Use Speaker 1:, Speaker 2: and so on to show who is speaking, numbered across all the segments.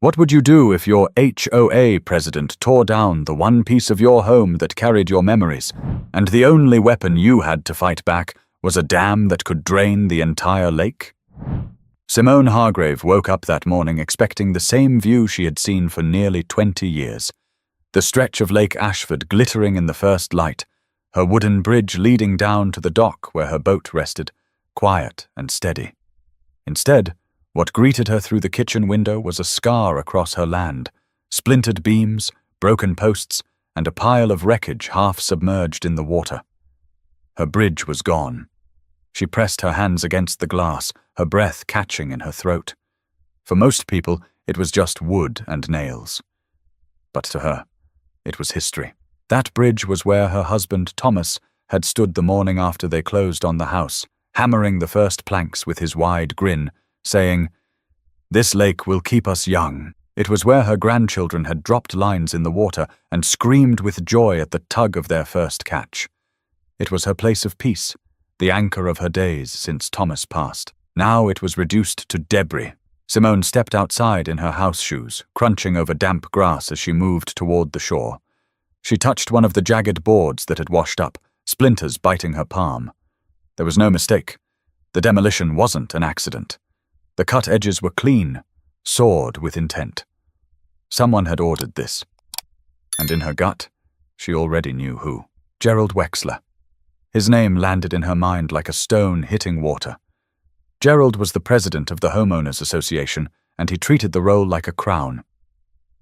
Speaker 1: What would you do if your HOA president tore down the one piece of your home that carried your memories, and the only weapon you had to fight back was a dam that could drain the entire lake? Simone Hargrave woke up that morning expecting the same view she had seen for nearly 20 years. The stretch of Lake Ashford glittering in the first light, her wooden bridge leading down to the dock where her boat rested, quiet and steady. Instead, what greeted her through the kitchen window was a scar across her land, splintered beams, broken posts, and a pile of wreckage half submerged in the water. Her bridge was gone. She pressed her hands against the glass, her breath catching in her throat. For most people, it was just wood and nails. But to her, it was history. That bridge was where her husband, Thomas, had stood the morning after they closed on the house, hammering the first planks with his wide grin, saying, "This lake will keep us young." It was where her grandchildren had dropped lines in the water and screamed with joy at the tug of their first catch. It was her place of peace, the anchor of her days since Thomas passed. Now it was reduced to debris. Simone stepped outside in her house shoes, crunching over damp grass as she moved toward the shore. She touched one of the jagged boards that had washed up, splinters biting her palm. There was no mistake. The demolition wasn't an accident. The cut edges were clean, sawed with intent. Someone had ordered this. And in her gut, she already knew who. Gerald Wexler. His name landed in her mind like a stone hitting water. Gerald was the president of the Homeowners Association, and he treated the role like a crown.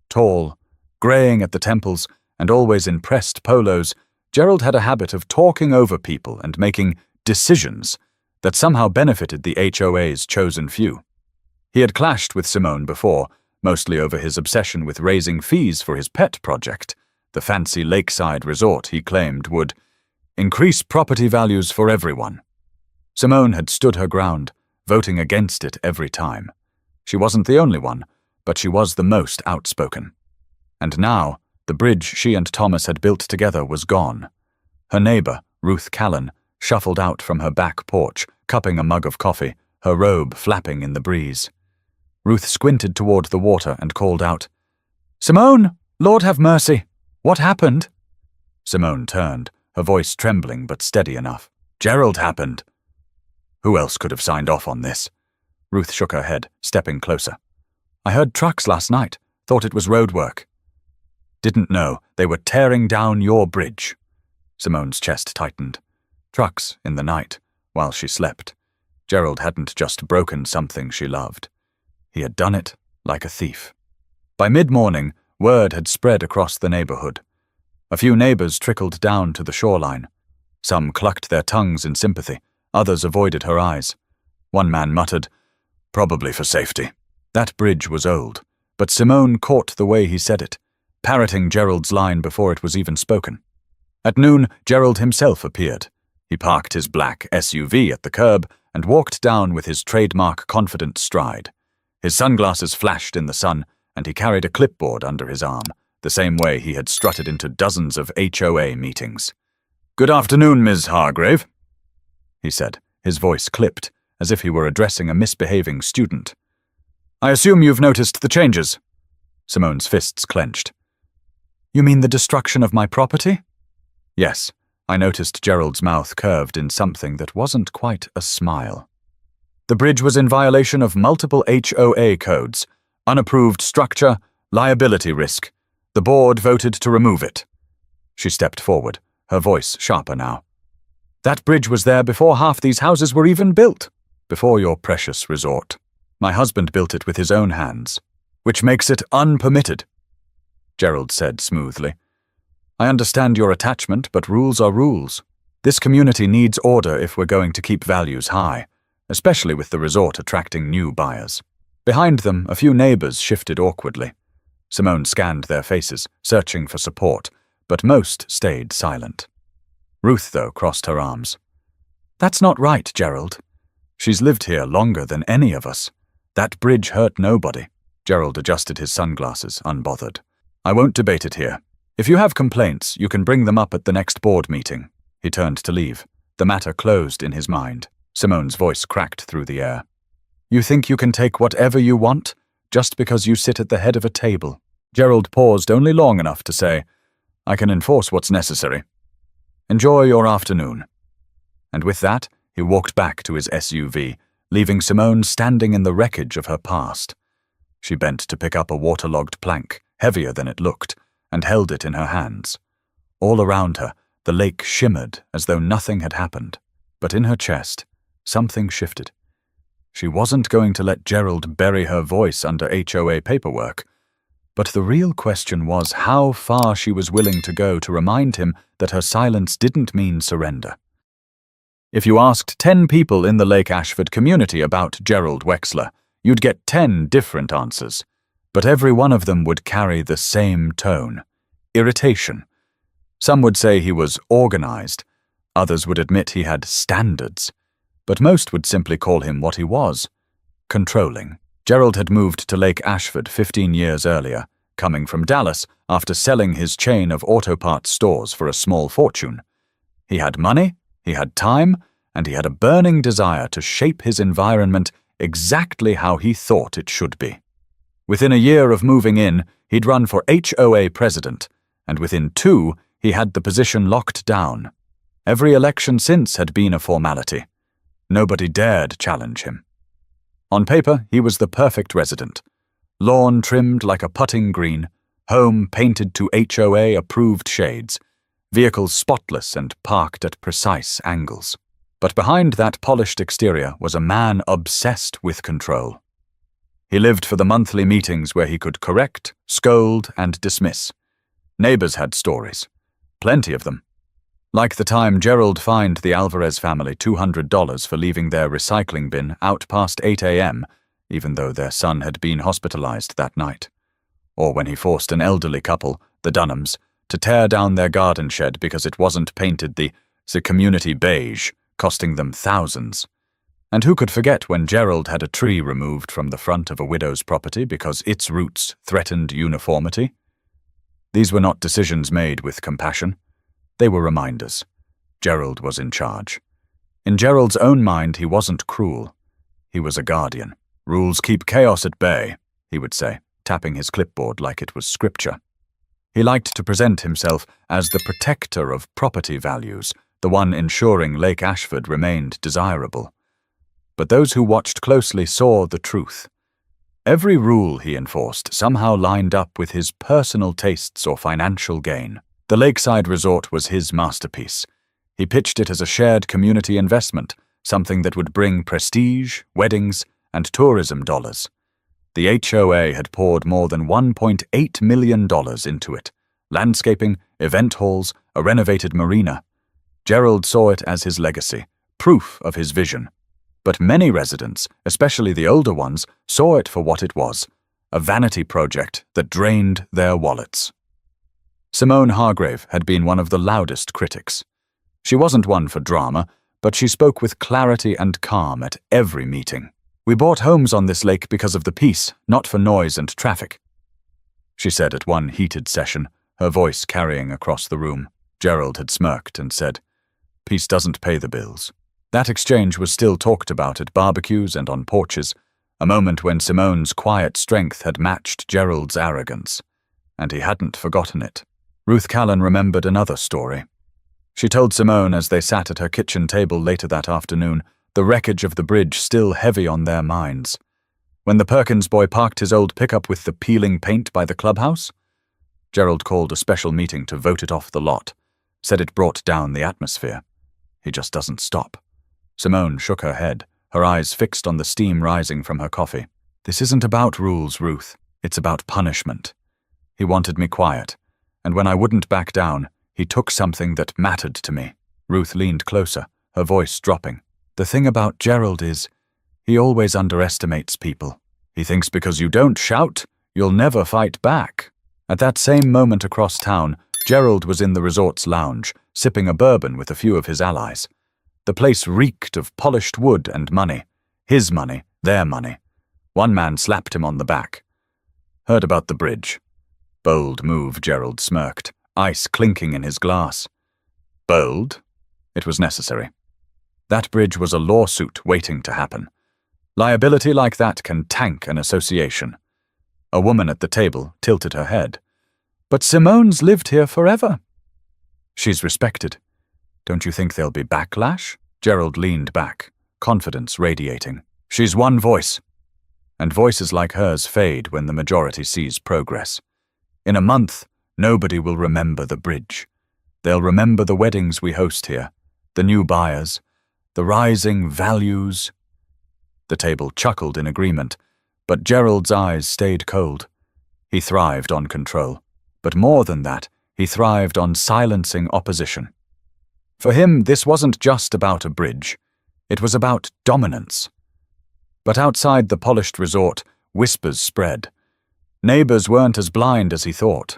Speaker 1: Tall, graying at the temples, and always in pressed polos, Gerald had a habit of talking over people and making decisions that somehow benefited the HOA's chosen few. He had clashed with Simone before, mostly over his obsession with raising fees for his pet project, the fancy lakeside resort he claimed would increase property values for everyone. Simone had stood her ground, voting against it every time. She wasn't the only one, but she was the most outspoken. And now, the bridge she and Thomas had built together was gone. Her neighbor, Ruth Callan, shuffled out from her back porch, cupping a mug of coffee, her robe flapping in the breeze. Ruth squinted toward the water and called out, "Simone, Lord have mercy! What happened?" Simone turned, her voice trembling but steady enough. "Gerald happened." Who else could have signed off on this? Ruth shook her head, stepping closer. "I heard trucks last night, thought it was road work." "Didn't know they were tearing down your bridge." Simone's chest tightened. Trucks in the night, while she slept. Gerald hadn't just broken something she loved. He had done it like a thief. By mid-morning, word had spread across the neighborhood. A few neighbors trickled down to the shoreline. Some clucked their tongues in sympathy, others avoided her eyes. One man muttered, "Probably for safety." That bridge was old, but Simone caught the way he said it, parroting Gerald's line before it was even spoken. At noon, Gerald himself appeared. He parked his black SUV at the curb and walked down with his trademark confident stride. His sunglasses flashed in the sun, and he carried a clipboard under his arm, the same way he had strutted into dozens of HOA meetings. "Good afternoon, Ms. Hargrave," he said, his voice clipped, as if he were addressing a misbehaving student. "I assume you've noticed the changes." Simone's fists clenched. "You mean the destruction of my property?" "Yes." I noticed Gerald's mouth curved in something that wasn't quite a smile. "The bridge was in violation of multiple HOA codes. Unapproved structure, liability risk. The board voted to remove it." She stepped forward, her voice sharper now. "That bridge was there before half these houses were even built. Before your precious resort. My husband built it with his own hands, which makes it unpermitted," Gerald said smoothly. "I understand your attachment, but rules are rules. This community needs order if we're going to keep values high, especially with the resort attracting new buyers." Behind them, a few neighbors shifted awkwardly. Simone scanned their faces, searching for support, but most stayed silent. Ruth, though, crossed her arms. "That's not right, Gerald. She's lived here longer than any of us. That bridge hurt nobody." Gerald adjusted his sunglasses, unbothered. "I won't debate it here. If you have complaints, you can bring them up at the next board meeting." He turned to leave, the matter closed in his mind. Simone's voice cracked through the air. "You think you can take whatever you want? just because you sit at the head of a table. Gerald paused only long enough to say, "I can enforce what's necessary. Enjoy your afternoon." And with that, he walked back to his SUV, leaving Simone standing in the wreckage of her past. She bent to pick up a waterlogged plank, heavier than it looked, and held it in her hands. All around her, the lake shimmered as though nothing had happened. But in her chest, something shifted. She wasn't going to let Gerald bury her voice under HOA paperwork. But the real question was how far she was willing to go to remind him that her silence didn't mean surrender. If you asked 10 people in the Lake Ashford community about Gerald Wexler, you'd get 10 different answers. But every one of them would carry the same tone: irritation. Some would say he was organized. Others would admit he had standards. But most would simply call him what he was: controlling. Gerald had moved to Lake Ashford 15 years earlier, coming from Dallas after selling his chain of auto parts stores for a small fortune. He had money, he had time, and he had a burning desire to shape his environment exactly how he thought it should be. Within a year of moving in, he'd run for HOA president, and within 2, he had the position locked down. Every election since had been a formality. Nobody dared challenge him. On paper, he was the perfect resident. Lawn trimmed like a putting green, home painted to HOA-approved shades, vehicles spotless and parked at precise angles. But behind that polished exterior was a man obsessed with control. He lived for the monthly meetings where he could correct, scold, and dismiss. Neighbors had stories. Plenty of them. Like the time Gerald fined the Alvarez family $200 for leaving their recycling bin out past 8 a.m., even though their son had been hospitalized that night. Or when he forced an elderly couple, the Dunhams, to tear down their garden shed because it wasn't painted the community beige, costing them thousands. And who could forget when Gerald had a tree removed from the front of a widow's property because its roots threatened uniformity? These were not decisions made with compassion. They were reminders. Gerald was in charge. In Gerald's own mind, he wasn't cruel. He was a guardian. "Rules keep chaos at bay," he would say, tapping his clipboard like it was scripture. He liked to present himself as the protector of property values, the one ensuring Lake Ashford remained desirable. But those who watched closely saw the truth. Every rule he enforced somehow lined up with his personal tastes or financial gain. The lakeside resort was his masterpiece. He pitched it as a shared community investment, something that would bring prestige, weddings, and tourism dollars. The HOA had poured more than $1.8 million into it. Landscaping, event halls, a renovated marina. Gerald saw it as his legacy, proof of his vision. But many residents, especially the older ones, saw it for what it was: a vanity project that drained their wallets. Simone Hargrave had been one of the loudest critics. She wasn't one for drama, but she spoke with clarity and calm at every meeting. "We bought homes on this lake because of the peace, not for noise and traffic," she said at one heated session, her voice carrying across the room. Gerald had smirked and said, "Peace doesn't pay the bills." That exchange was still talked about at barbecues and on porches, a moment when Simone's quiet strength had matched Gerald's arrogance, and he hadn't forgotten it. Ruth Callan remembered another story. She told Simone as they sat at her kitchen table later that afternoon, the wreckage of the bridge still heavy on their minds. When the Perkins boy parked his old pickup with the peeling paint by the clubhouse, Gerald called a special meeting to vote it off the lot, said it brought down the atmosphere. He just doesn't stop. Simone shook her head, her eyes fixed on the steam rising from her coffee. "This isn't about rules, Ruth. It's about punishment. He wanted me quiet, and when I wouldn't back down, he took something that mattered to me." Ruth leaned closer, her voice dropping. "The thing about Gerald is, he always underestimates people. He thinks because you don't shout, you'll never fight back." At that same moment across town, Gerald was in the resort's lounge, sipping a bourbon with a few of his allies. The place reeked of polished wood and money. His money, their money. One man slapped him on the back. "Heard about the bridge." "Bold move," Gerald smirked, ice clinking in his glass. "Bold?" It was necessary. That bridge was a lawsuit waiting to happen. Liability like that can tank an association. A woman at the table tilted her head. But Simone's lived here forever. She's respected. Don't you think there'll be backlash? Gerald leaned back, confidence radiating. She's one voice. And voices like hers fade when the majority sees progress. In a month, nobody will remember the bridge. They'll remember the weddings we host here, the new buyers, the rising values. The table chuckled in agreement, but Gerald's eyes stayed cold. He thrived on control, but more than that, he thrived on silencing opposition. For him, this wasn't just about a bridge. It was about dominance. But outside the polished resort, whispers spread. Neighbors weren't as blind as he thought.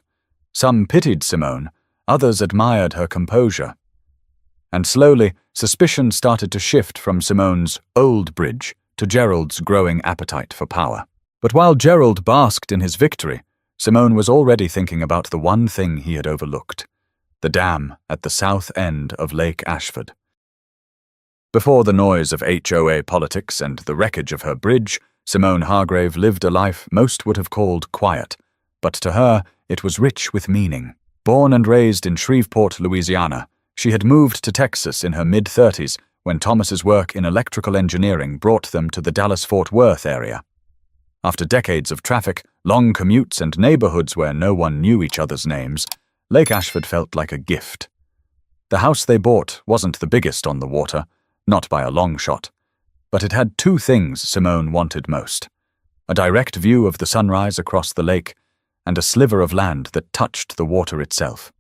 Speaker 1: Some pitied Simone, others admired her composure. And slowly, suspicion started to shift from Simone's old bridge to Gerald's growing appetite for power. But while Gerald basked in his victory, Simone was already thinking about the one thing he had overlooked: the dam at the south end of Lake Ashford. Before the noise of HOA politics and the wreckage of her bridge, Simone Hargrave lived a life most would have called quiet, but to her it was rich with meaning. Born and raised in Shreveport, Louisiana, she had moved to Texas in her mid-30s when Thomas's work in electrical engineering brought them to the Dallas-Fort Worth area. After decades of traffic, long commutes, and neighborhoods where no one knew each other's names, Lake Ashford felt like a gift. The house they bought wasn't the biggest on the water, not by a long shot, but it had two things Simone wanted most: a direct view of the sunrise across the lake, and a sliver of land that touched the water itself.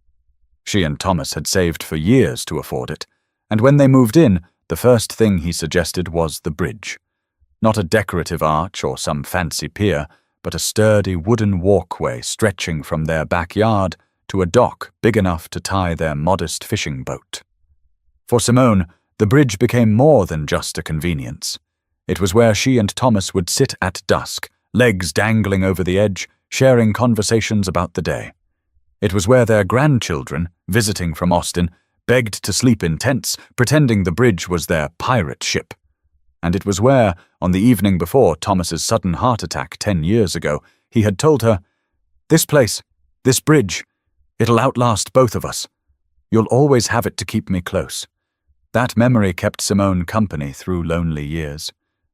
Speaker 1: She and Thomas had saved for years to afford it, and when they moved in, the first thing he suggested was the bridge. Not a decorative arch or some fancy pier, but a sturdy wooden walkway stretching from their backyard to a dock big enough to tie their modest fishing boat. For Simone, the bridge became more than just a convenience. It was where she and Thomas would sit at dusk, legs dangling over the edge, sharing conversations about the day. It was where their grandchildren, visiting from Austin, begged to sleep in tents, pretending the bridge was their pirate ship. And it was where, on the evening before Thomas's sudden heart attack 10 years ago, he had told her, "This place, this bridge, it'll outlast both of us. You'll always have it to keep me close." That memory kept Simone company through lonely years.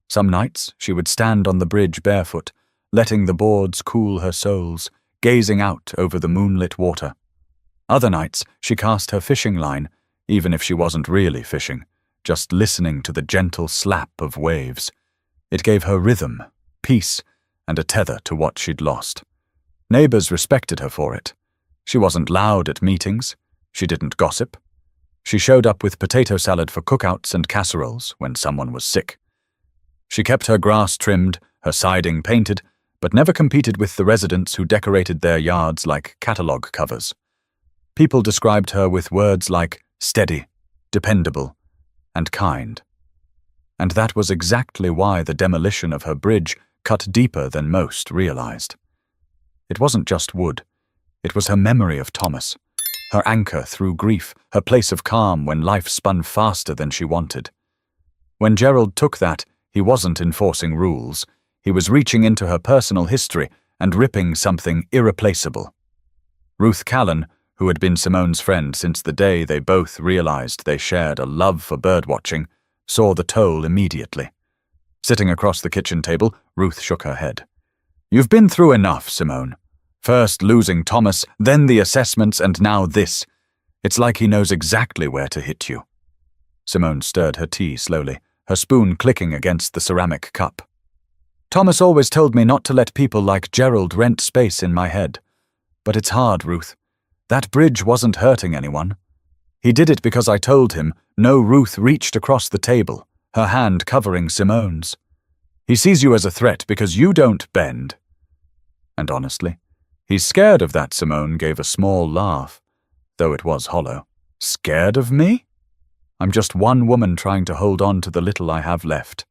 Speaker 1: Some nights she would stand on the bridge barefoot, letting the boards cool her soles, gazing out over the moonlit water. Other nights she cast her fishing line, even if she wasn't really fishing, just listening to the gentle slap of waves. It gave her rhythm, peace, and a tether to what she'd lost. Neighbors respected her for it. She wasn't loud at meetings. She didn't gossip. She showed up with potato salad for cookouts and casseroles when someone was sick. She kept her grass trimmed, her siding painted, but never competed with the residents who decorated their yards like catalog covers. People described her with words like steady, dependable, and kind. And that was exactly why the demolition of her bridge cut deeper than most realized. It wasn't just wood. It was her memory of Thomas, her anchor through grief, her place of calm when life spun faster than she wanted. When Gerald took that, he wasn't enforcing rules. He was reaching into her personal history and ripping something irreplaceable. Ruth Callan, who had been Simone's friend since the day they both realized they shared a love for birdwatching, saw the toll immediately. Sitting across the kitchen table, Ruth shook her head. "You've been through enough, Simone. First losing Thomas, then the assessments, and now this. It's like he knows exactly where to hit you." Simone stirred her tea slowly, her spoon clicking against the ceramic cup. "Thomas always told me not to let people like Gerald rent space in my head. But it's hard, Ruth. That bridge wasn't hurting anyone. He did it because I told him." No, Ruth reached across the table, her hand covering Simone's. "He sees you as a threat because you don't bend." And honestly, he's scared of that. Simone gave a small laugh, though it was hollow. "Scared of me? I'm just one woman trying to hold on to the little I have left."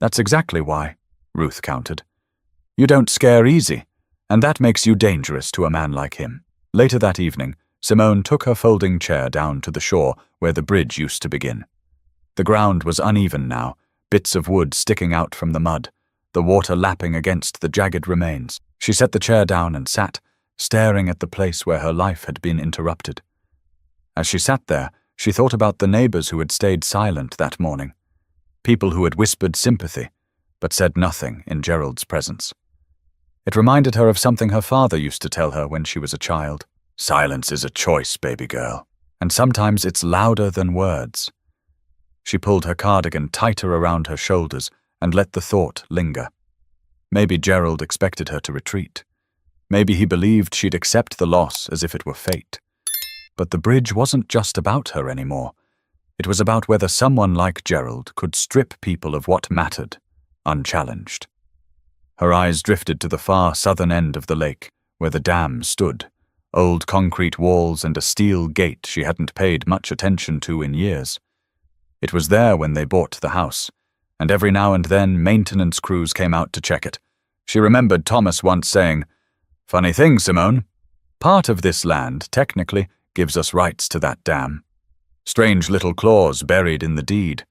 Speaker 1: "That's exactly why," Ruth countered. "You don't scare easy, and that makes you dangerous to a man like him." Later that evening, Simone took her folding chair down to the shore where the bridge used to begin. The ground was uneven now, bits of wood sticking out from the mud, the water lapping against the jagged remains. She set the chair down and sat, staring at the place where her life had been interrupted. As she sat there, she thought about the neighbors who had stayed silent that morning, people who had whispered sympathy, but said nothing in Gerald's presence. It reminded her of something her father used to tell her when she was a child. Silence is a choice, baby girl, and sometimes it's louder than words. She pulled her cardigan tighter around her shoulders and let the thought linger. Maybe Gerald expected her to retreat. Maybe he believed she'd accept the loss as if it were fate. But the bridge wasn't just about her anymore. It was about whether someone like Gerald could strip people of what mattered, unchallenged. Her eyes drifted to the far southern end of the lake, where the dam stood, old concrete walls and a steel gate she hadn't paid much attention to in years. It was there when they bought the house, and every now and then maintenance crews came out to check it. She remembered Thomas once saying, "Funny thing, Simone. Part of this land, technically, gives us rights to that dam. Strange little clause buried in the deed.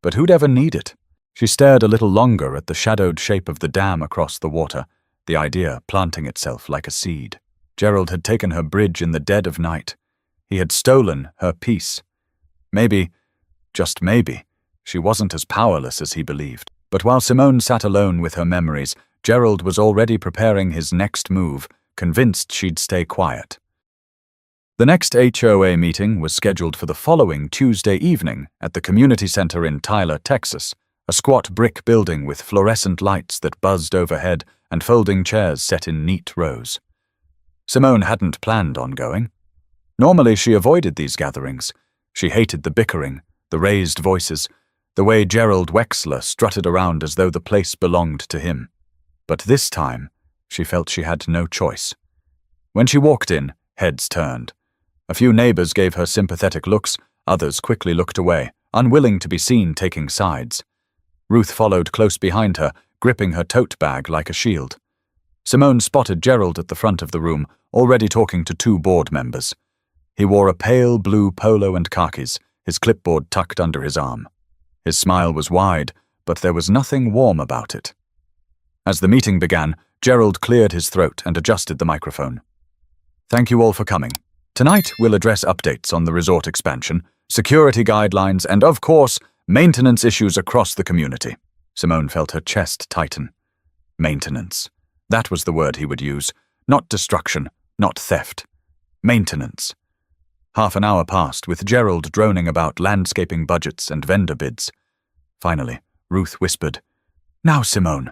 Speaker 1: But who'd ever need it?" She stared a little longer at the shadowed shape of the dam across the water, the idea planting itself like a seed. Gerald had taken her bridge in the dead of night. He had stolen her peace. Maybe, just maybe, she wasn't as powerless as he believed. But while Simone sat alone with her memories, Gerald was already preparing his next move, convinced she'd stay quiet. The next HOA meeting was scheduled for the following Tuesday evening at the community center in Tyler, Texas, a squat brick building with fluorescent lights that buzzed overhead and folding chairs set in neat rows. Simone hadn't planned on going. Normally she avoided these gatherings. She hated the bickering, the raised voices, the way Gerald Wexler strutted around as though the place belonged to him. But this time, she felt she had no choice. When she walked in, heads turned. A few neighbors gave her sympathetic looks, others quickly looked away, unwilling to be seen taking sides. Ruth followed close behind her, gripping her tote bag like a shield. Simone spotted Gerald at the front of the room, already talking to two board members. He wore a pale blue polo and khakis, his clipboard tucked under his arm. His smile was wide, but there was nothing warm about it. As the meeting began, Gerald cleared his throat and adjusted the microphone. "Thank you all for coming. Tonight we'll address updates on the resort expansion, security guidelines, and of course, maintenance issues across the community." Simone felt her chest tighten. Maintenance. That was the word he would use. Not destruction, not theft. Maintenance. Half an hour passed, with Gerald droning about landscaping budgets and vendor bids. Finally, Ruth whispered, "Now, Simone,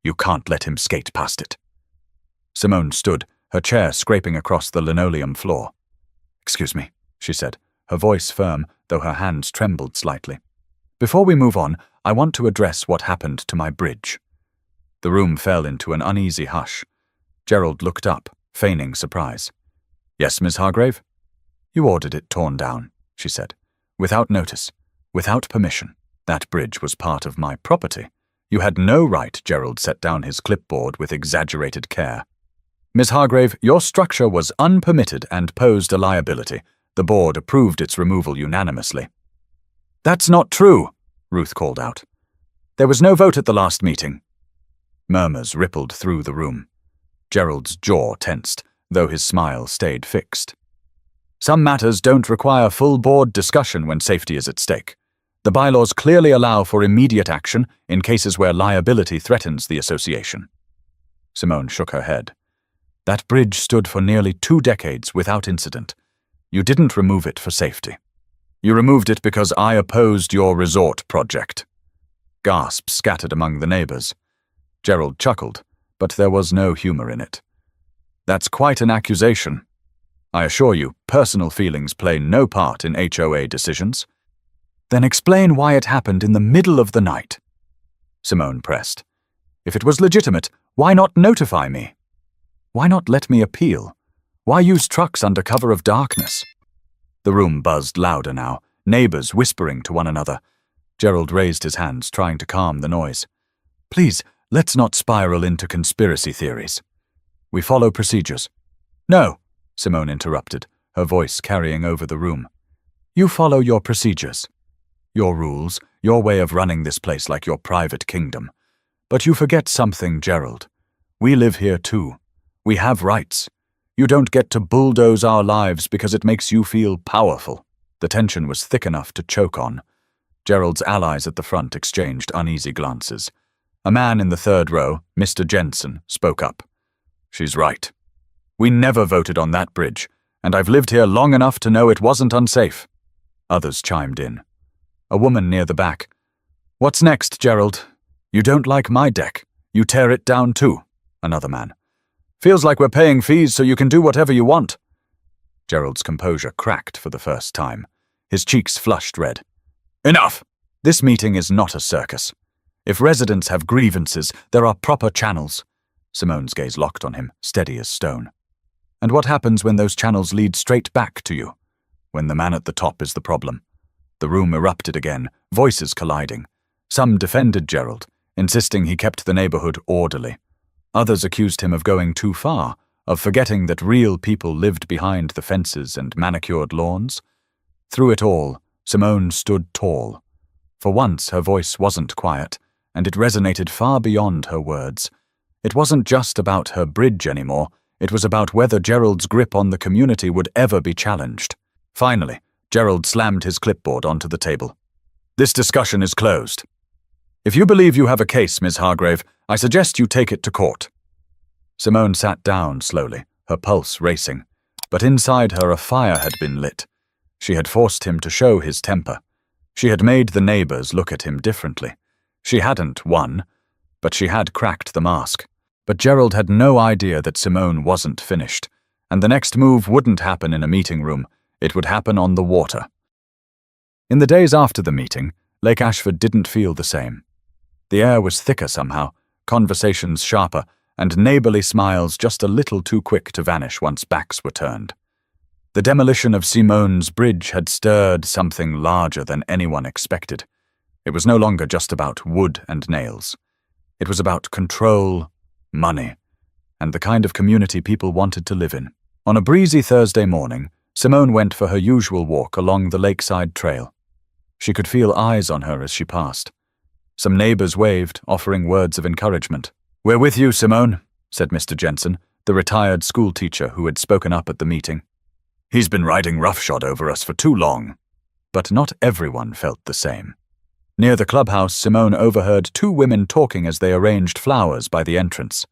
Speaker 1: you can't let him skate past it." Simone stood, her chair scraping across the linoleum floor. "Excuse me," she said, her voice firm, though her hands trembled slightly. "Before we move on, I want to address what happened to my bridge." The room fell into an uneasy hush. Gerald looked up, feigning surprise. "Yes, Miss Hargrave?" "You ordered it torn down," she said. "Without notice, without permission. That bridge was part of my property. You had no right," Gerald set down his clipboard with exaggerated care. "Miss Hargrave, your structure was unpermitted and posed a liability. The board approved its removal unanimously." "That's not true," Ruth called out. "There was no vote at the last meeting." Murmurs rippled through the room. Gerald's jaw tensed, though his smile stayed fixed. "Some matters don't require full board discussion when safety is at stake. The bylaws clearly allow for immediate action in cases where liability threatens the association." Simone shook her head. "That bridge stood for nearly 2 decades without incident. You didn't remove it for safety. You removed it because I opposed your resort project." Gasps scattered among the neighbors. Gerald chuckled, but there was no humor in it. "That's quite an accusation. I assure you, personal feelings play no part in HOA decisions." "Then explain why it happened in the middle of the night," Simone pressed. "If it was legitimate, why not notify me? Why not let me appeal? Why use trucks under cover of darkness?" The room buzzed louder now, neighbors whispering to one another. Gerald raised his hands, trying to calm the noise. "Please, let's not spiral into conspiracy theories. We follow procedures." "No," Simone interrupted, her voice carrying over the room. "You follow your procedures. Your rules, your way of running this place like your private kingdom. But you forget something, Gerald. We live here too. We have rights. You don't get to bulldoze our lives because it makes you feel powerful." The tension was thick enough to choke on. Gerald's allies at the front exchanged uneasy glances. A man in the third row, Mr. Jensen, spoke up. "She's right. We never voted on that bridge, and I've lived here long enough to know it wasn't unsafe." Others chimed in. A woman near the back. "What's next, Gerald? You don't like my deck. You tear it down too." Another man. "Feels like we're paying fees so you can do whatever you want." Gerald's composure cracked for the first time. His cheeks flushed red. "Enough! This meeting is not a circus. If residents have grievances, there are proper channels." Simone's gaze locked on him, steady as stone. "And what happens when those channels lead straight back to you? When the man at the top is the problem." The room erupted again, voices colliding. Some defended Gerald, insisting he kept the neighborhood orderly. Others accused him of going too far, of forgetting that real people lived behind the fences and manicured lawns. Through it all, Simone stood tall. For once, her voice wasn't quiet, and it resonated far beyond her words. It wasn't just about her bridge anymore, it was about whether Gerald's grip on the community would ever be challenged. Finally, Gerald slammed his clipboard onto the table. "This discussion is closed. If you believe you have a case, Ms. Hargrave, I suggest you take it to court." Simone sat down slowly, her pulse racing, but inside her a fire had been lit. She had forced him to show his temper. She had made the neighbors look at him differently. She hadn't won, but she had cracked the mask. But Gerald had no idea that Simone wasn't finished, and the next move wouldn't happen in a meeting room, it would happen on the water. In the days after the meeting, Lake Ashford didn't feel the same. The air was thicker somehow, conversations sharper, and neighborly smiles just a little too quick to vanish once backs were turned. The demolition of Simone's bridge had stirred something larger than anyone expected. It was no longer just about wood and nails. It was about control, money, and the kind of community people wanted to live in. On a breezy Thursday morning, Simone went for her usual walk along the lakeside trail. She could feel eyes on her as she passed. Some neighbors waved, offering words of encouragement. "We're with you, Simone," said Mr. Jensen, the retired schoolteacher who had spoken up at the meeting. "He's been riding roughshod over us for too long." But not everyone felt the same. Near the clubhouse, Simone overheard two women talking as they arranged flowers by the entrance.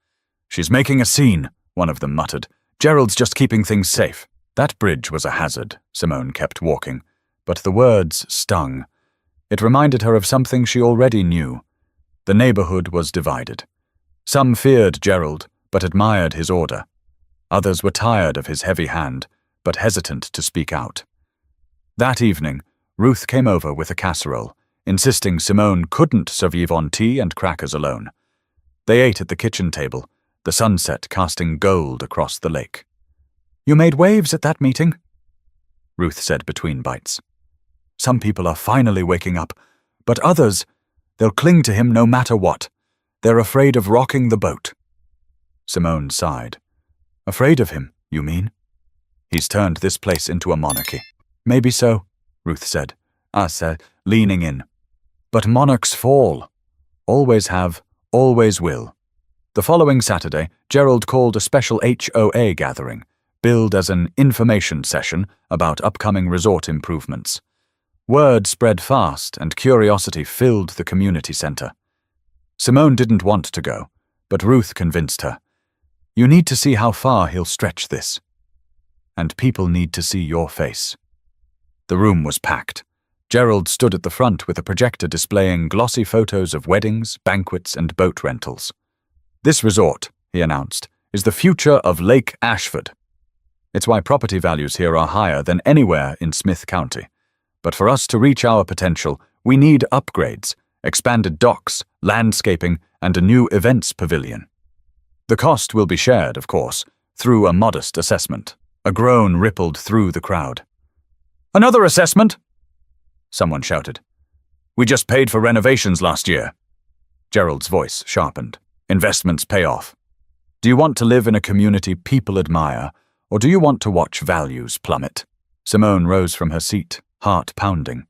Speaker 1: "She's making a scene," one of them muttered. "Gerald's just keeping things safe." That bridge was a hazard, Simone kept walking, but the words stung. It reminded her of something she already knew. The neighborhood was divided. Some feared Gerald, but admired his order. Others were tired of his heavy hand, but hesitant to speak out. That evening, Ruth came over with a casserole, insisting Simone couldn't survive on tea and crackers alone. They ate at the kitchen table, the sunset casting gold across the lake. "You made waves at that meeting?" Ruth said between bites. "Some people are finally waking up, but others, they'll cling to him no matter what. They're afraid of rocking the boat." Simone sighed. "Afraid of him, you mean? He's turned this place into a monarchy." "Maybe so," Ruth said, leaning in. "But monarchs fall. Always have, always will." The following Saturday, Gerald called a special HOA gathering, billed as an information session about upcoming resort improvements. Word spread fast and curiosity filled the community center. Simone didn't want to go, but Ruth convinced her. "You need to see how far he'll stretch this. And people need to see your face." The room was packed. Gerald stood at the front with a projector displaying glossy photos of weddings, banquets, and boat rentals. "This resort," he announced, "is the future of Lake Ashford. It's why property values here are higher than anywhere in Smith County. But for us to reach our potential, we need upgrades, expanded docks, landscaping, and a new events pavilion. The cost will be shared, of course, through a modest assessment." A groan rippled through the crowd. "Another assessment?" someone shouted. "We just paid for renovations last year." Gerald's voice sharpened. "Investments pay off. Do you want to live in a community people admire, or do you want to watch values plummet?" Simone rose from her seat, heart pounding.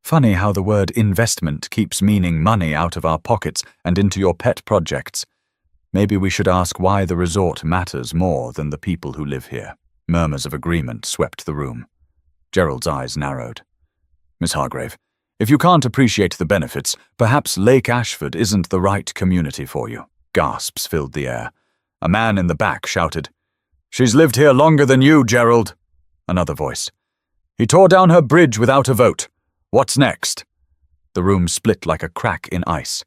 Speaker 1: Funny how the word investment keeps meaning money out of our pockets and into your pet projects. Maybe we should ask why the resort matters more than the people who live here. Murmurs of agreement swept the room. Gerald's eyes narrowed. Miss Hargrave, if you can't appreciate the benefits, perhaps Lake Ashford isn't the right community for you. Gasps filled the air. A man in the back shouted, She's lived here longer than you, Gerald. Another voice. He tore down her bridge without a vote. What's next? The room split like a crack in ice.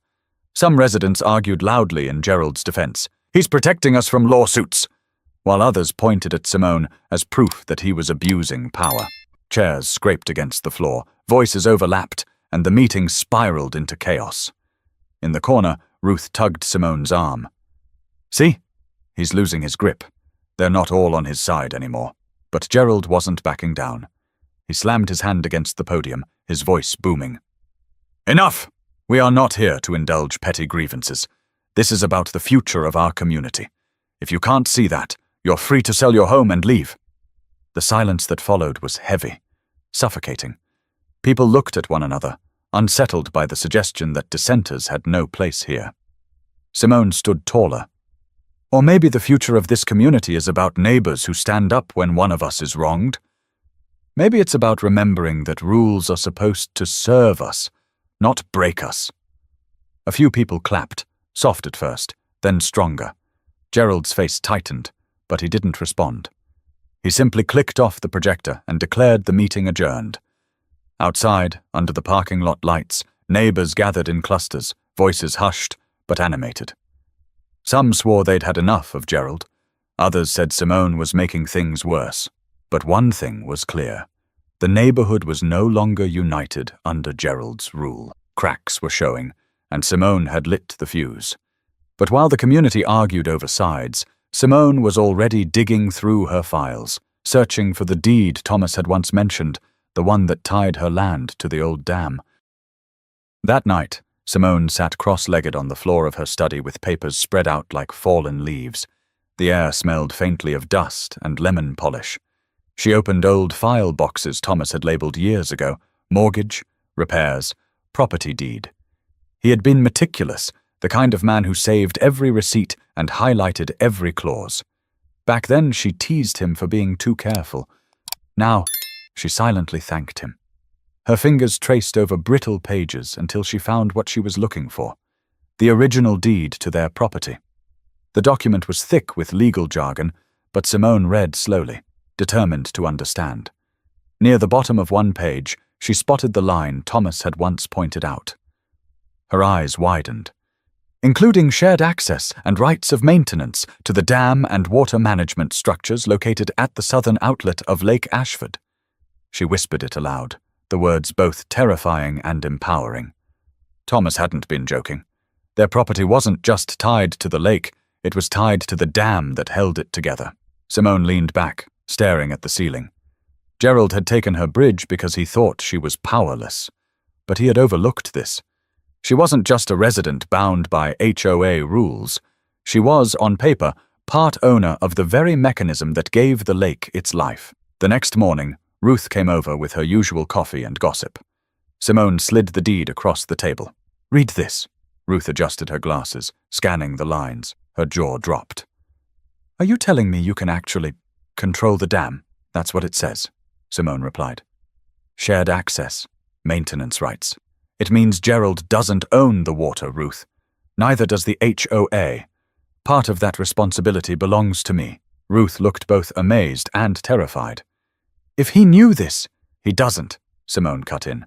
Speaker 1: Some residents argued loudly in Gerald's defense. He's protecting us from lawsuits, while others pointed at Simone as proof that he was abusing power. Chairs scraped against the floor, voices overlapped, and the meeting spiraled into chaos. In the corner, Ruth tugged Simone's arm. See? He's losing his grip. They're not all on his side anymore. But Gerald wasn't backing down. He slammed his hand against the podium, his voice booming. Enough! We are not here to indulge petty grievances. This is about the future of our community. If you can't see that, you're free to sell your home and leave. The silence that followed was heavy, suffocating. People looked at one another, unsettled by the suggestion that dissenters had no place here. Simone stood taller. Or maybe the future of this community is about neighbors who stand up when one of us is wronged. Maybe it's about remembering that rules are supposed to serve us, not break us. A few people clapped, soft at first, then stronger. Gerald's face tightened, but he didn't respond. He simply clicked off the projector and declared the meeting adjourned. Outside, under the parking lot lights, neighbors gathered in clusters, voices hushed but animated. Some swore they'd had enough of Gerald. Others said Simone was making things worse. But one thing was clear. The neighborhood was no longer united under Gerald's rule. Cracks were showing, and Simone had lit the fuse. But while the community argued over sides, Simone was already digging through her files, searching for the deed Thomas had once mentioned, the one that tied her land to the old dam. That night, Simone sat cross-legged on the floor of her study with papers spread out like fallen leaves. The air smelled faintly of dust and lemon polish. She opened old file boxes Thomas had labeled years ago: mortgage, repairs, property deed. He had been meticulous, the kind of man who saved every receipt and highlighted every clause. Back then she teased him for being too careful. Now, she silently thanked him. Her fingers traced over brittle pages until she found what she was looking for: the original deed to their property. The document was thick with legal jargon, but Simone read slowly, determined to understand. Near the bottom of one page, she spotted the line Thomas had once pointed out. Her eyes widened. Including shared access and rights of maintenance to the dam and water management structures located at the southern outlet of Lake Ashford. She whispered it aloud, the words both terrifying and empowering. Thomas hadn't been joking. Their property wasn't just tied to the lake, it was tied to the dam that held it together. Simone leaned back, staring at the ceiling. Gerald had taken her bridge because he thought she was powerless. But he had overlooked this. She wasn't just a resident bound by HOA rules. She was, on paper, part owner of the very mechanism that gave the lake its life. The next morning, Ruth came over with her usual coffee and gossip. Simone slid the deed across the table. Read this. Ruth adjusted her glasses, scanning the lines. Her jaw dropped. Are you telling me you can actually control the dam? That's what it says, Simone replied. Shared access, maintenance rights. It means Gerald doesn't own the water, Ruth. Neither does the HOA. Part of that responsibility belongs to me. Ruth looked both amazed and terrified. If he knew this, he doesn't, Simone cut in.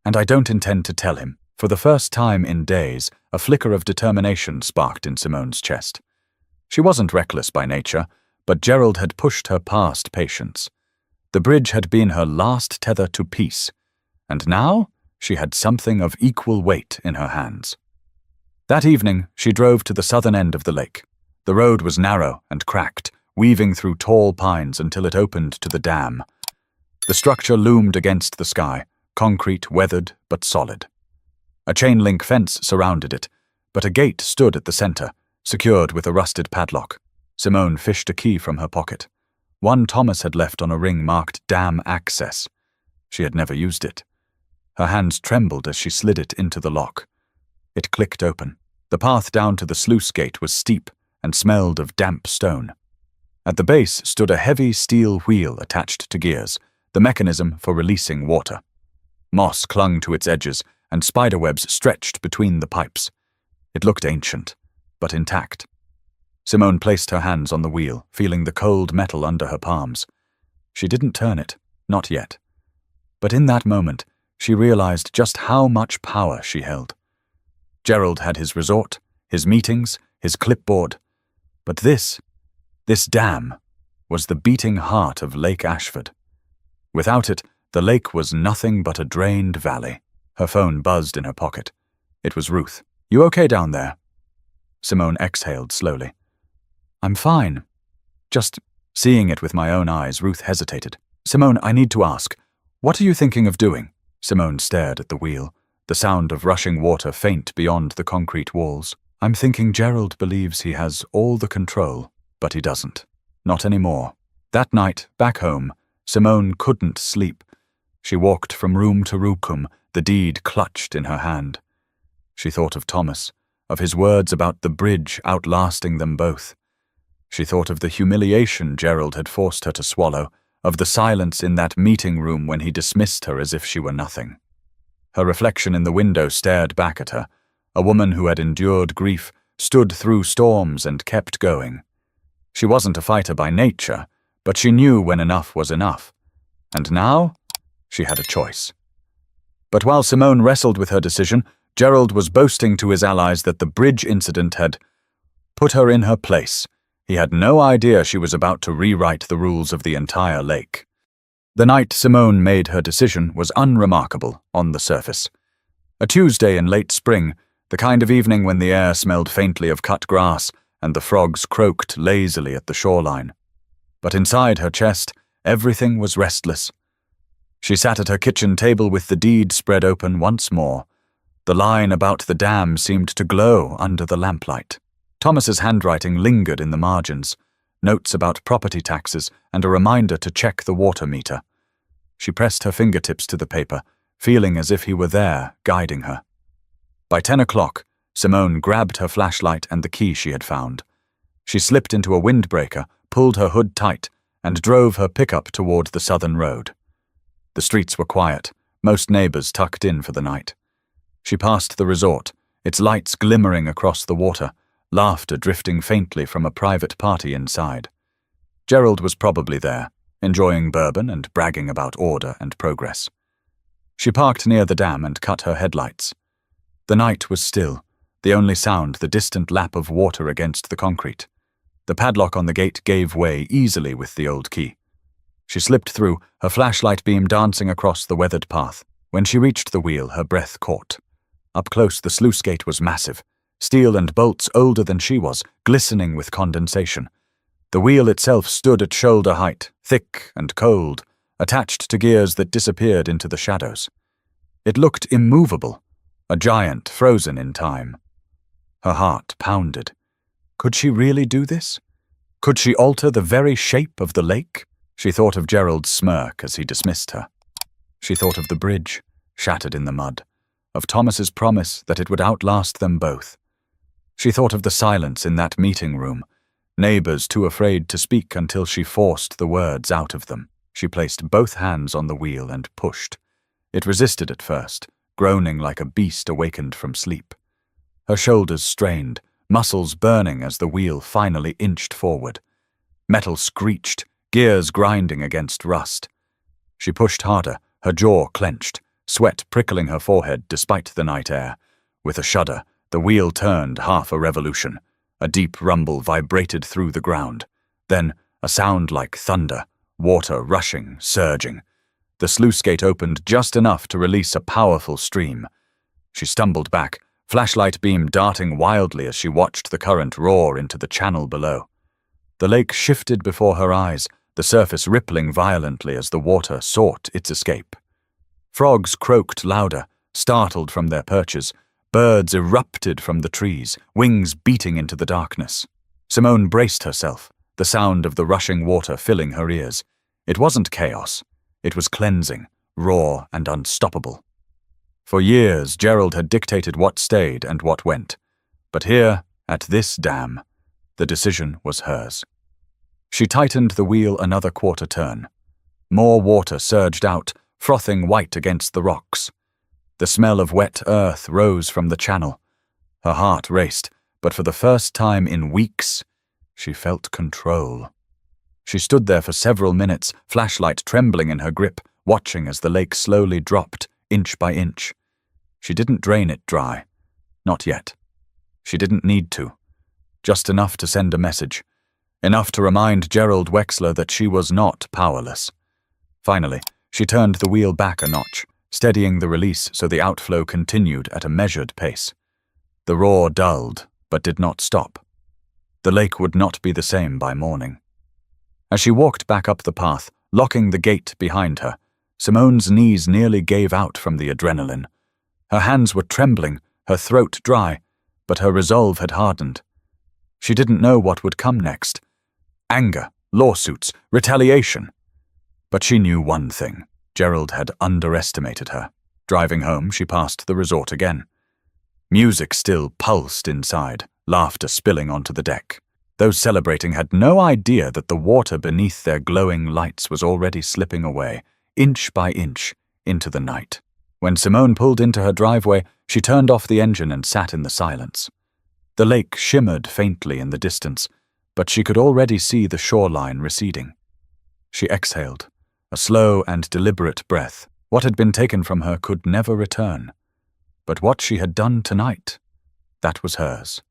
Speaker 1: And I don't intend to tell him. For the first time in days, a flicker of determination sparked in Simone's chest. She wasn't reckless by nature, but Gerald had pushed her past patience. The bridge had been her last tether to peace, and now she had something of equal weight in her hands. That evening, she drove to the southern end of the lake. The road was narrow and cracked, weaving through tall pines until it opened to the dam. The structure loomed against the sky, concrete, weathered, but solid. A chain-link fence surrounded it, but a gate stood at the center, secured with a rusted padlock. Simone fished a key from her pocket. One Thomas had left on a ring marked Dam Access. She had never used it. Her hands trembled as she slid it into the lock. It clicked open. The path down to the sluice gate was steep and smelled of damp stone. At the base stood a heavy steel wheel attached to gears, the mechanism for releasing water. Moss clung to its edges, and spiderwebs stretched between the pipes. It looked ancient, but intact. Simone placed her hands on the wheel, feeling the cold metal under her palms. She didn't turn it, not yet. But in that moment, she realized just how much power she held. Gerald had his resort, his meetings, his clipboard. But this dam, was the beating heart of Lake Ashford. Without it, the lake was nothing but a drained valley. Her phone buzzed in her pocket. It was Ruth. "You okay down there?" Simone exhaled slowly. "I'm fine." Just seeing it with my own eyes, Ruth hesitated. "Simone, I need to ask, what are you thinking of doing?" Simone stared at the wheel, the sound of rushing water faint beyond the concrete walls. "I'm thinking Gerald believes he has all the control, but he doesn't. Not anymore." That night, back home, Simone couldn't sleep. She walked from room to room, the deed clutched in her hand. She thought of Thomas, of his words about the bridge outlasting them both. She thought of the humiliation Gerald had forced her to swallow, of the silence in that meeting room when he dismissed her as if she were nothing. Her reflection in the window stared back at her. A woman who had endured grief, stood through storms and kept going. She wasn't a fighter by nature, but she knew when enough was enough. And now, she had a choice. But while Simone wrestled with her decision, Gerald was boasting to his allies that the bridge incident had put her in her place. He had no idea she was about to rewrite the rules of the entire lake. The night Simone made her decision was unremarkable on the surface. A Tuesday in late spring, the kind of evening when the air smelled faintly of cut grass and the frogs croaked lazily at the shoreline. But inside her chest, everything was restless. She sat at her kitchen table with the deed spread open once more. The line about the dam seemed to glow under the lamplight. Thomas's handwriting lingered in the margins, notes about property taxes and a reminder to check the water meter. She pressed her fingertips to the paper, feeling as if he were there, guiding her. By 10 o'clock, Simone grabbed her flashlight and the key she had found. She slipped into a windbreaker, pulled her hood tight, and drove her pickup toward the southern road. The streets were quiet, most neighbors tucked in for the night. She passed the resort, its lights glimmering across the water, laughter drifting faintly from a private party inside. Gerald was probably there, enjoying bourbon and bragging about order and progress. She parked near the dam and cut her headlights. The night was still, the only sound the distant lap of water against the concrete. The padlock on the gate gave way easily with the old key. She slipped through, her flashlight beam dancing across the weathered path. When she reached the wheel, her breath caught. Up close, the sluice gate was massive, steel and bolts older than she was, glistening with condensation. The wheel itself stood at shoulder height, thick and cold, attached to gears that disappeared into the shadows. It looked immovable, a giant frozen in time. Her heart pounded. Could she really do this? Could she alter the very shape of the lake? She thought of Gerald's smirk as he dismissed her. She thought of the bridge, shattered in the mud, of Thomas's promise that it would outlast them both. She thought of the silence in that meeting room, neighbors too afraid to speak until she forced the words out of them. She placed both hands on the wheel and pushed. It resisted at first, groaning like a beast awakened from sleep. Her shoulders strained, muscles burning as the wheel finally inched forward. Metal screeched, gears grinding against rust. She pushed harder, her jaw clenched, sweat prickling her forehead despite the night air. With a shudder, the wheel turned half a revolution. A deep rumble vibrated through the ground. Then, a sound like thunder, water rushing, surging. The sluice gate opened just enough to release a powerful stream. She stumbled back, flashlight beam darting wildly as she watched the current roar into the channel below. The lake shifted before her eyes, the surface rippling violently as the water sought its escape. Frogs croaked louder, startled from their perches. Birds erupted from the trees, wings beating into the darkness. Simone braced herself, the sound of the rushing water filling her ears. It wasn't chaos. It was cleansing, raw and unstoppable. For years, Gerald had dictated what stayed and what went. But here, at this dam, the decision was hers. She tightened the wheel another quarter turn. More water surged out, frothing white against the rocks. The smell of wet earth rose from the channel. Her heart raced, but for the first time in weeks, she felt control. She stood there for several minutes, flashlight trembling in her grip, watching as the lake slowly dropped, inch by inch. She didn't drain it dry. Not yet. She didn't need to. Just enough to send a message. Enough to remind Gerald Wexler that she was not powerless. Finally, she turned the wheel back a notch, steadying the release so the outflow continued at a measured pace. The roar dulled, but did not stop. The lake would not be the same by morning. As she walked back up the path, locking the gate behind her, Simone's knees nearly gave out from the adrenaline. Her hands were trembling, her throat dry, but her resolve had hardened. She didn't know what would come next. Anger, lawsuits, retaliation. But she knew one thing. Gerald had underestimated her. Driving home, she passed the resort again. Music still pulsed inside, laughter spilling onto the deck. Those celebrating had no idea that the water beneath their glowing lights was already slipping away, inch by inch, into the night. When Simone pulled into her driveway, she turned off the engine and sat in the silence. The lake shimmered faintly in the distance, but she could already see the shoreline receding. She exhaled, a slow and deliberate breath. What had been taken from her could never return. But what she had done tonight, that was hers,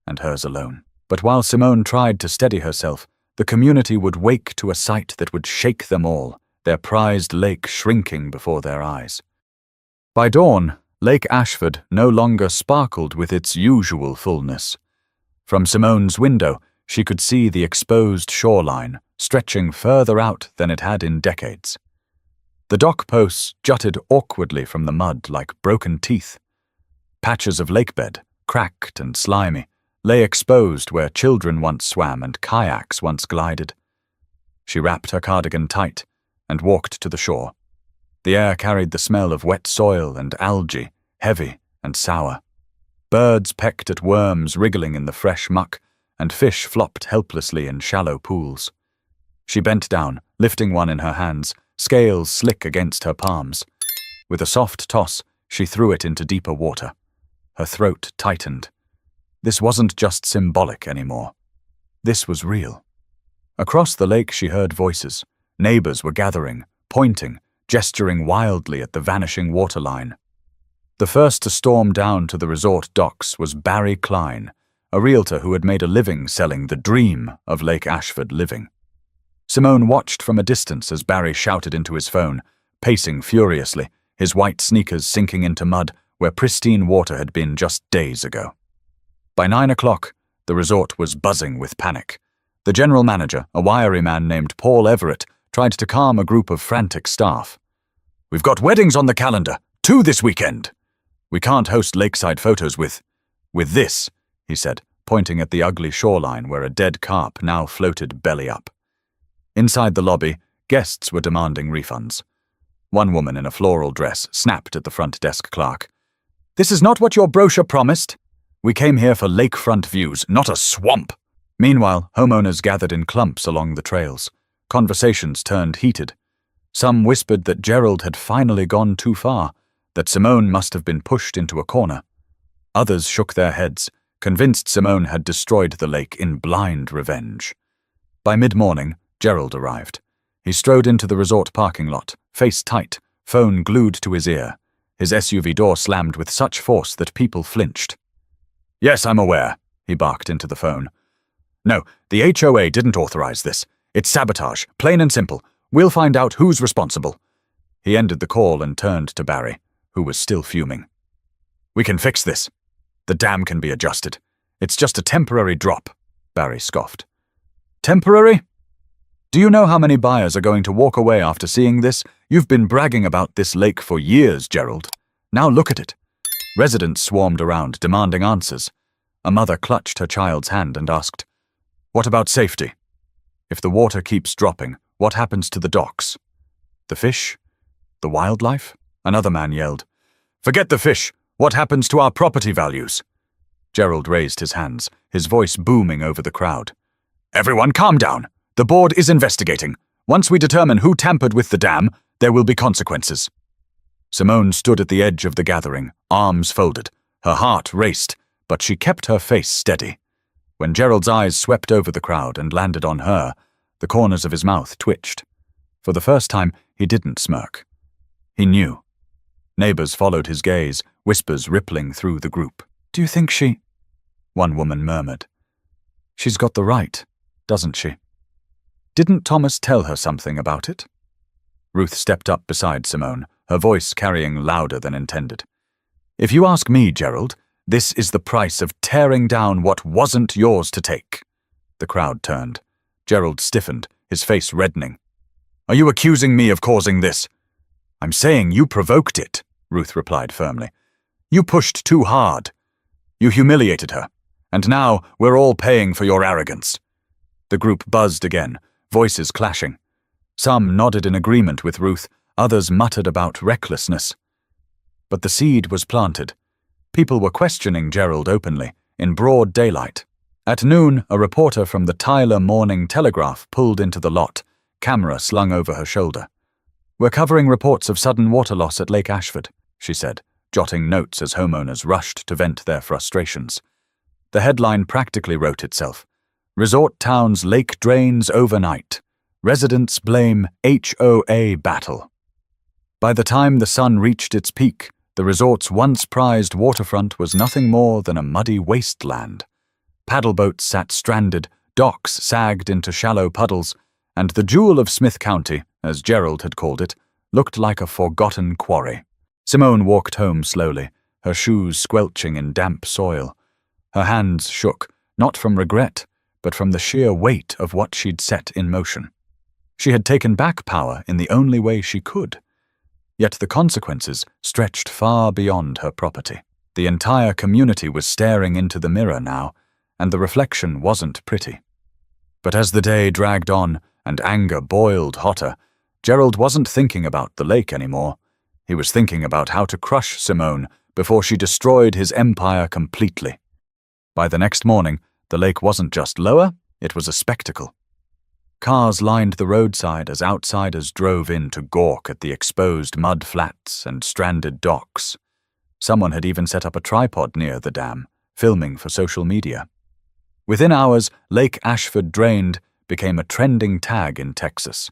Speaker 1: and hers alone. But while Simone tried to steady herself, the community would wake to a sight that would shake them all, their prized lake shrinking before their eyes. By dawn, Lake Ashford no longer sparkled with its usual fullness. From Simone's window, she could see the exposed shoreline, stretching further out than it had in decades. The dock posts jutted awkwardly from the mud like broken teeth. Patches of lakebed, cracked and slimy, lay exposed where children once swam and kayaks once glided. She wrapped her cardigan tight and walked to the shore. The air carried the smell of wet soil and algae, heavy and sour. Birds pecked at worms wriggling in the fresh muck, and fish flopped helplessly in shallow pools. She bent down, lifting one in her hands, scales slick against her palms. With a soft toss, she threw it into deeper water. Her throat tightened. This wasn't just symbolic anymore. This was real. Across the lake she heard voices. Neighbors were gathering, pointing, gesturing wildly at the vanishing waterline. The first to storm down to the resort docks was Barry Klein, a realtor who had made a living selling the dream of Lake Ashford living. Simone watched from a distance as Barry shouted into his phone, pacing furiously, his white sneakers sinking into mud where pristine water had been just days ago. By 9 o'clock, the resort was buzzing with panic. The general manager, a wiry man named Paul Everett, tried to calm a group of frantic staff. "We've got weddings on the calendar, 2 this weekend. We can't host lakeside photos with this," he said, pointing at the ugly shoreline where a dead carp now floated belly up. Inside the lobby, guests were demanding refunds. One woman in a floral dress snapped at the front desk clerk. "This is not what your brochure promised. We came here for lakefront views, not a swamp." Meanwhile, homeowners gathered in clumps along the trails. Conversations turned heated. Some whispered that Gerald had finally gone too far, that Simone must have been pushed into a corner. Others shook their heads, convinced Simone had destroyed the lake in blind revenge. By mid-morning, Gerald arrived. He strode into the resort parking lot, face tight, phone glued to his ear. His SUV door slammed with such force that people flinched. "Yes, I'm aware," he barked into the phone. "No, the HOA didn't authorize this. It's sabotage, plain and simple. We'll find out who's responsible." He ended the call and turned to Barry, who was still fuming. "We can fix this. The dam can be adjusted. It's just a temporary drop," Barry scoffed. "Temporary? Do you know how many buyers are going to walk away after seeing this? You've been bragging about this lake for years, Gerald. Now look at it." Residents swarmed around, demanding answers. A mother clutched her child's hand and asked, "What about safety? If the water keeps dropping, what happens to the docks? The fish? The wildlife?" Another man yelled, "Forget the fish. What happens to our property values?" Gerald raised his hands, his voice booming over the crowd. Everyone calm down. The board is investigating. Once we determine who tampered with the dam, there will be consequences. Simone stood at the edge of the gathering, arms folded. Her heart raced, but she kept her face steady. When Gerald's eyes swept over the crowd and landed on her, the corners of his mouth twitched. For the first time, he didn't smirk. He knew. Neighbors followed his gaze, whispers rippling through the group. Do you think she... One woman murmured. She's got the right, doesn't she? Didn't Thomas tell her something about it? Ruth stepped up beside Simone, her voice carrying louder than intended. If you ask me, Gerald, this is the price of tearing down what wasn't yours to take. The crowd turned. Gerald stiffened, his face reddening. Are you accusing me of causing this? I'm saying you provoked it, Ruth replied firmly. You pushed too hard. You humiliated her. And now we're all paying for your arrogance. The group buzzed again, voices clashing. Some nodded in agreement with Ruth, others muttered about recklessness. But the seed was planted. People were questioning Gerald openly, in broad daylight. At noon, a reporter from the Tyler Morning Telegraph pulled into the lot, camera slung over her shoulder. We're covering reports of sudden water loss at Lake Ashford, she said, jotting notes as homeowners rushed to vent their frustrations. The headline practically wrote itself. Resort town's lake drains overnight. Residents blame HOA battle. By the time the sun reached its peak, the resort's once prized waterfront was nothing more than a muddy wasteland. Paddleboats sat stranded, docks sagged into shallow puddles, and the jewel of Smith County, as Gerald had called it, looked like a forgotten quarry. Simone walked home slowly, her shoes squelching in damp soil. Her hands shook, not from regret, but from the sheer weight of what she'd set in motion. She had taken back power in the only way she could. Yet the consequences stretched far beyond her property. The entire community was staring into the mirror now, and the reflection wasn't pretty. But as the day dragged on and anger boiled hotter, Gerald wasn't thinking about the lake anymore. He was thinking about how to crush Simone before she destroyed his empire completely. By the next morning, the lake wasn't just lower, it was a spectacle. Cars lined the roadside as outsiders drove in to gawk at the exposed mud flats and stranded docks. Someone had even set up a tripod near the dam, filming for social media. Within hours, Lake Ashford drained became a trending tag in Texas.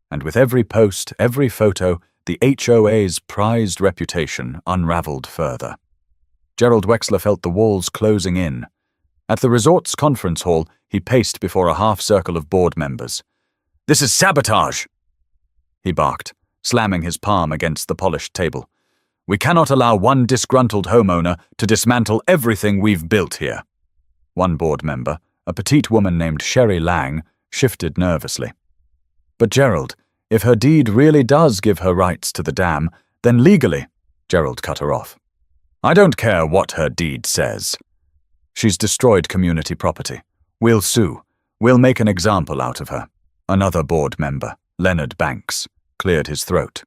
Speaker 1: And with every post, every photo, the HOA's prized reputation unraveled further. Gerald Wexler felt the walls closing in. At the resort's conference hall, he paced before a half-circle of board members. "This is sabotage!" he barked, slamming his palm against the polished table. "We cannot allow one disgruntled homeowner to dismantle everything we've built here." One board member, a petite woman named Sherry Lang, shifted nervously. "But Gerald, if her deed really does give her rights to the dam, then legally," Gerald cut her off. "I don't care what her deed says. She's destroyed community property. We'll sue. We'll make an example out of her." Another board member, Leonard Banks, cleared his throat.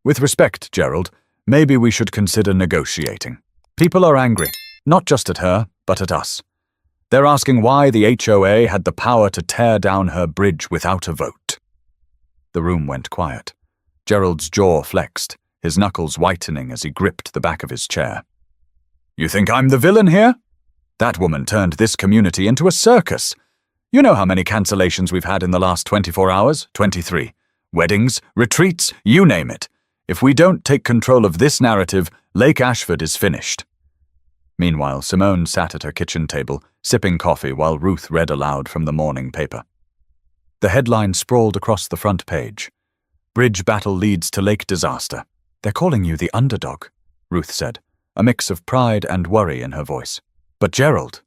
Speaker 1: "With respect, Gerald, maybe we should consider negotiating. People are angry, not just at her, but at us. They're asking why the HOA had the power to tear down her bridge without a vote." The room went quiet. Gerald's jaw flexed, his knuckles whitening as he gripped the back of his chair. "You think I'm the villain here? That woman turned this community into a circus. You know how many cancellations we've had in the last 24 hours? 23. Weddings, retreats, you name it. If we don't take control of this narrative, Lake Ashford is finished." Meanwhile, Simone sat at her kitchen table, sipping coffee while Ruth read aloud from the morning paper. The headline sprawled across the front page. "Bridge battle leads to lake disaster. They're calling you the underdog," Ruth said, a mix of pride and worry in her voice. "But Gerald,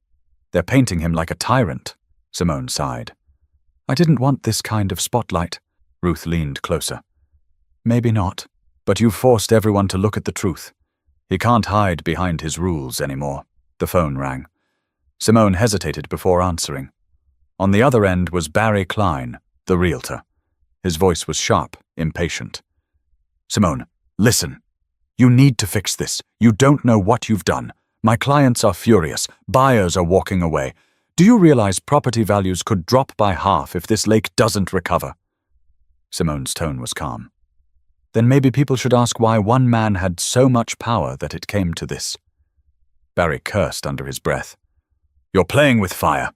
Speaker 1: they're painting him like a tyrant," Simone sighed. "I didn't want this kind of spotlight." Ruth leaned closer. "Maybe not, but you've forced everyone to look at the truth. He can't hide behind his rules anymore." The phone rang. Simone hesitated before answering. On the other end was Barry Klein, the realtor. His voice was sharp, impatient. "Simone, listen. You need to fix this. You don't know what you've done. My clients are furious. Buyers are walking away. Do you realize property values could drop by half if this lake doesn't recover?" Simone's tone was calm. "Then maybe people should ask why one man had so much power that it came to this." Barry cursed under his breath. "You're playing with fire."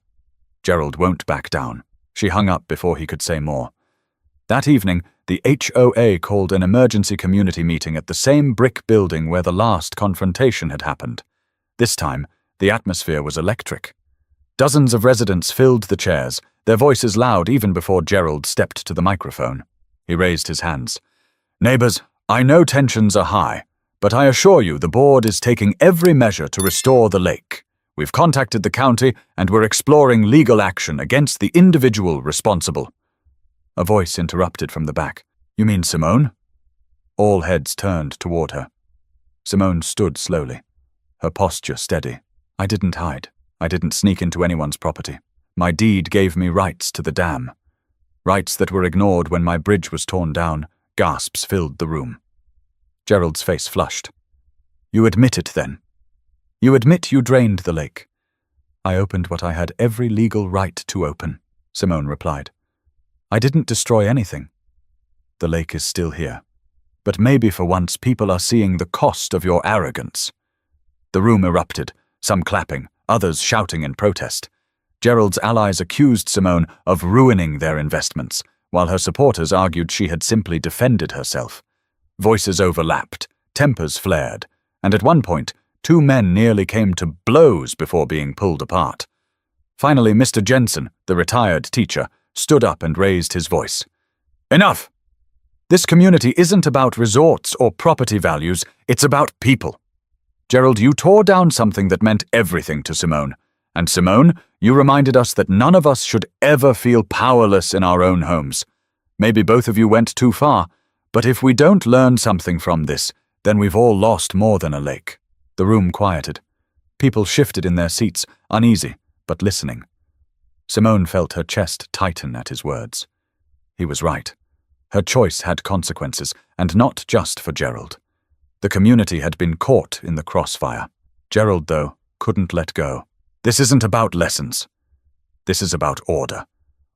Speaker 1: Gerald won't back down. She hung up before he could say more. That evening, the HOA called an emergency community meeting at the same brick building where the last confrontation had happened. This time, the atmosphere was electric. Dozens of residents filled the chairs, their voices loud even before Gerald stepped to the microphone. He raised his hands. "Neighbors, I know tensions are high, but I assure you the board is taking every measure to restore the lake. We've contacted the county and we're exploring legal action against the individual responsible." A voice interrupted from the back. "You mean Simone?" All heads turned toward her. Simone stood slowly, her posture steady. "I didn't hide. I didn't sneak into anyone's property. My deed gave me rights to the dam. Rights that were ignored when my bridge was torn down." Gasps filled the room. Gerald's face flushed. "You admit it, then? You admit you drained the lake?" "I opened what I had every legal right to open," Simone replied. "I didn't destroy anything. The lake is still here. But maybe for once people are seeing the cost of your arrogance." The room erupted, some clapping, others shouting in protest. Gerald's allies accused Simone of ruining their investments, while her supporters argued she had simply defended herself. Voices overlapped, tempers flared, and at one point, two men nearly came to blows before being pulled apart. Finally, Mr. Jensen, the retired teacher, stood up and raised his voice. "Enough! This community isn't about resorts or property values, it's about people. Gerald, you tore down something that meant everything to Simone. And Simone, you reminded us that none of us should ever feel powerless in our own homes. Maybe both of you went too far, but if we don't learn something from this, then we've all lost more than a lake." The room quieted. People shifted in their seats, uneasy, but listening. Simone felt her chest tighten at his words. He was right. Her choice had consequences, and not just for Gerald. The community had been caught in the crossfire. Gerald, though, couldn't let go. "This isn't about lessons. This is about order.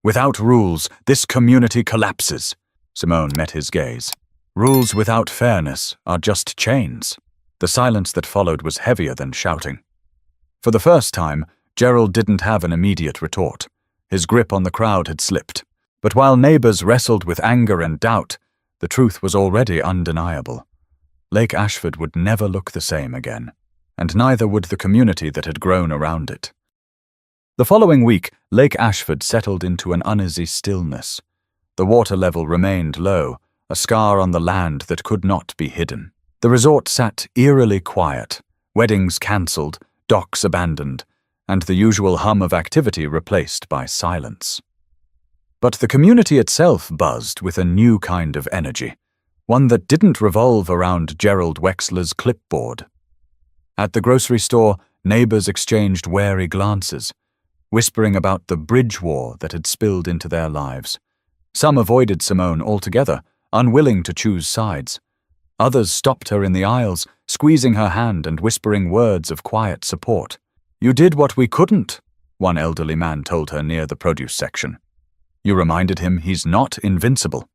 Speaker 1: Without rules, this community collapses." Simone met his gaze. "Rules without fairness are just chains." The silence that followed was heavier than shouting. For the first time, Gerald didn't have an immediate retort. His grip on the crowd had slipped. But while neighbors wrestled with anger and doubt, the truth was already undeniable. Lake Ashford would never look the same again, and neither would the community that had grown around it. The following week, Lake Ashford settled into an uneasy stillness. The water level remained low, a scar on the land that could not be hidden. The resort sat eerily quiet, weddings cancelled, docks abandoned, and the usual hum of activity replaced by silence. But the community itself buzzed with a new kind of energy, one that didn't revolve around Gerald Wexler's clipboard. At the grocery store, neighbors exchanged wary glances, whispering about the bridge war that had spilled into their lives. Some avoided Simone altogether, unwilling to choose sides. Others stopped her in the aisles, squeezing her hand and whispering words of quiet support. "You did what we couldn't," one elderly man told her near the produce section. You reminded him he's not invincible.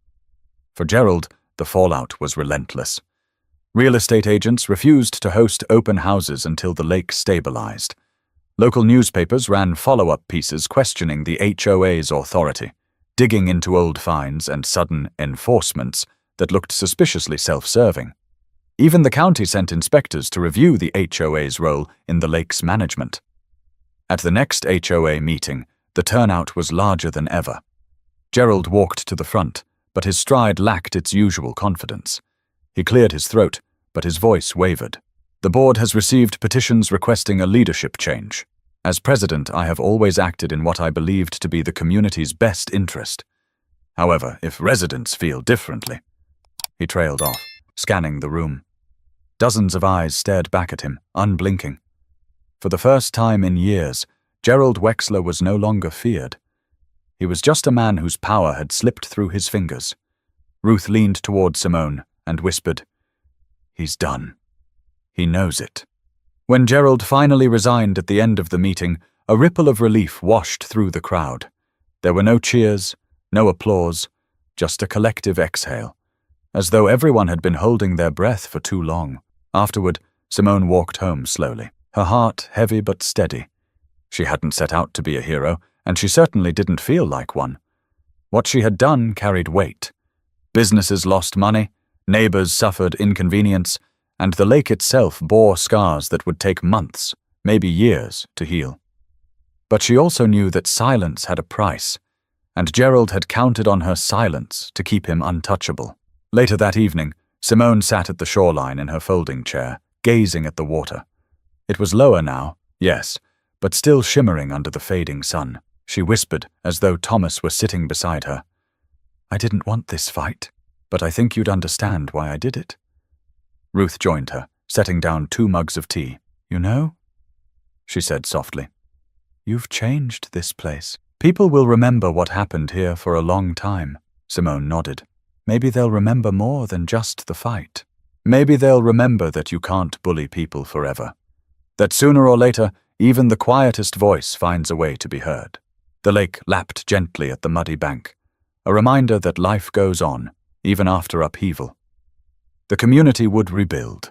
Speaker 1: For Gerald, the fallout was relentless. Real estate agents refused to host open houses until the lake stabilized. Local newspapers ran follow-up pieces questioning the HOA's authority, digging into old fines and sudden enforcements that looked suspiciously self-serving. Even the county sent inspectors to review the HOA's role in the lake's management. At the next HOA meeting, the turnout was larger than ever. Gerald walked to the front, but his stride lacked its usual confidence. He cleared his throat, but his voice wavered. "The board has received petitions requesting a leadership change. As president, I have always acted in what I believed to be the community's best interest. However, if residents feel differently..." He trailed off, scanning the room. Dozens of eyes stared back at him, unblinking. For the first time in years, Gerald Wexler was no longer feared. He was just a man whose power had slipped through his fingers. Ruth leaned toward Simone and whispered, "He's done. He knows it." When Gerald finally resigned at the end of the meeting, a ripple of relief washed through the crowd. There were no cheers, no applause, just a collective exhale, as though everyone had been holding their breath for too long. Afterward, Simone walked home slowly, her heart heavy but steady. She hadn't set out to be a hero, and she certainly didn't feel like one. What she had done carried weight. Businesses lost money, neighbors suffered inconvenience, and the lake itself bore scars that would take months, maybe years, to heal. But she also knew that silence had a price, and Gerald had counted on her silence to keep him untouchable. Later that evening, Simone sat at the shoreline in her folding chair, gazing at the water. It was lower now, yes, but still shimmering under the fading sun. She whispered, as though Thomas were sitting beside her, "I didn't want this fight, but I think you'd understand why I did it." Ruth joined her, setting down 2 mugs of tea. "You know," she said softly, "you've changed this place. People will remember what happened here for a long time." Simone nodded. "Maybe they'll remember more than just the fight. Maybe they'll remember that you can't bully people forever. That sooner or later, even the quietest voice finds a way to be heard." The lake lapped gently at the muddy bank, a reminder that life goes on, even after upheaval. The community would rebuild,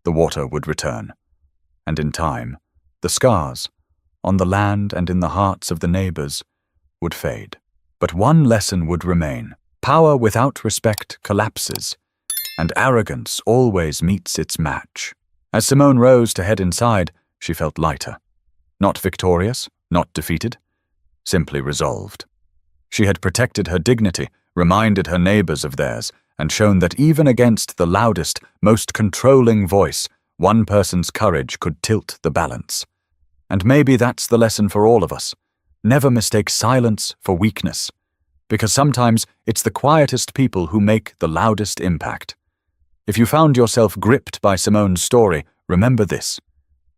Speaker 1: the water would return, and in time, the scars, on the land and in the hearts of the neighbors, would fade. But one lesson would remain. Power without respect collapses, and arrogance always meets its match. As Simone rose to head inside, she felt lighter. Not victorious, not defeated, simply resolved. She had protected her dignity, reminded her neighbors of theirs, and shown that even against the loudest, most controlling voice, one person's courage could tilt the balance. And maybe that's the lesson for all of us. Never mistake silence for weakness, because sometimes it's the quietest people who make the loudest impact. If you found yourself gripped by Simone's story, remember this.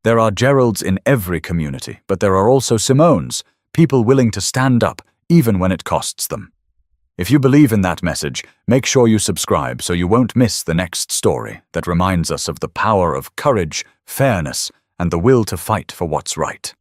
Speaker 1: There are Geralds in every community, but there are also Simones, people willing to stand up even when it costs them. If you believe in that message, make sure you subscribe so you won't miss the next story that reminds us of the power of courage, fairness, and the will to fight for what's right.